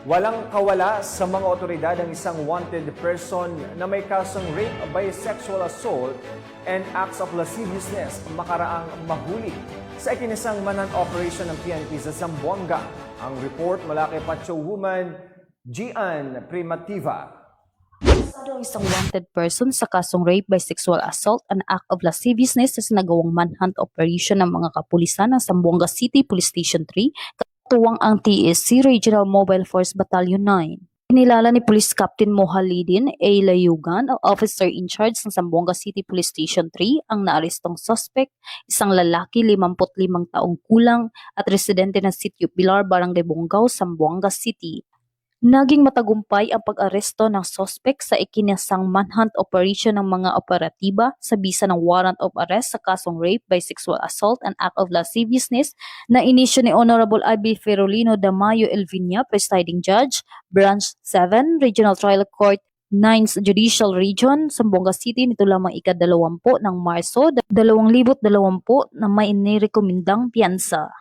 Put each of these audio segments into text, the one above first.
Walang kawala sa mga otoridad ang isang wanted person na may kasong rape by sexual assault and acts of lasciviousness makaraang mahuli sa ikinisang manhunt operation ng PNP sa Zamboanga. Ang report mula kay Pacho Woman, Gian Primativa. Ang isang wanted person sa kasong rape by sexual assault and act of lasciviousness sa sinagawang manhunt operation ng mga kapulisan ng Zamboanga City Police Station 3, katuwang ang TSC Regional Mobile Force Battalion 9. Kinilala ni Police Captain Mohalidin A. Layugan, ang officer in charge ng Zamboanga City Police Station 3, ang naarestong suspect, isang lalaki 55 taong kulang at residente ng Sitio Pilar, Barangay Bongao, Zamboanga City. Naging matagumpay ang pag-aresto ng suspect sa ikinasang manhunt operation ng mga operatiba sa bisa ng warrant of arrest sa kasong rape by sexual assault and act of lasciviousness na inisyo ni Honorable I.B. Ferolino Damayo Elvinia, Presiding Judge, Branch 7, Regional Trial Court, 9th Judicial Region, Zamboanga City nito lamang ika-20 ng Marso 2020 na may inirekomendang piyansa.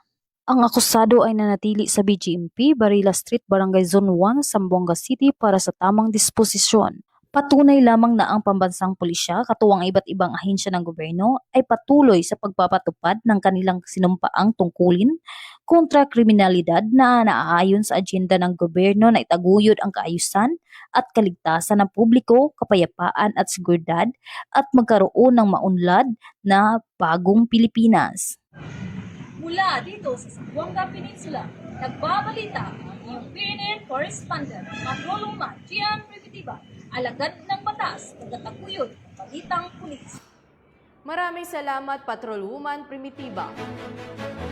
Ang akusado ay nanatili sa BGMP, Barilla Street, Barangay Zone 1, Zamboanga City para sa tamang disposisyon. Patunay lamang na ang pambansang pulisya, katuwang iba't ibang ahensya ng gobyerno, ay patuloy sa pagpapatupad ng kanilang sinumpaang tungkulin kontra kriminalidad na naaayon sa agenda ng gobyerno na itaguyod ang kaayusan at kaligtasan ng publiko, kapayapaan at seguridad at magkaroon ng maunlad na bagong Pilipinas. Mula dito sa Zamboanga Peninsula, nagbabalita ang iyong PNN correspondent, Patroluma Gian Primitiva, alagad ng batas, tagataguyod, balitang pulis. Maraming salamat, Patrolwoman Primitiva.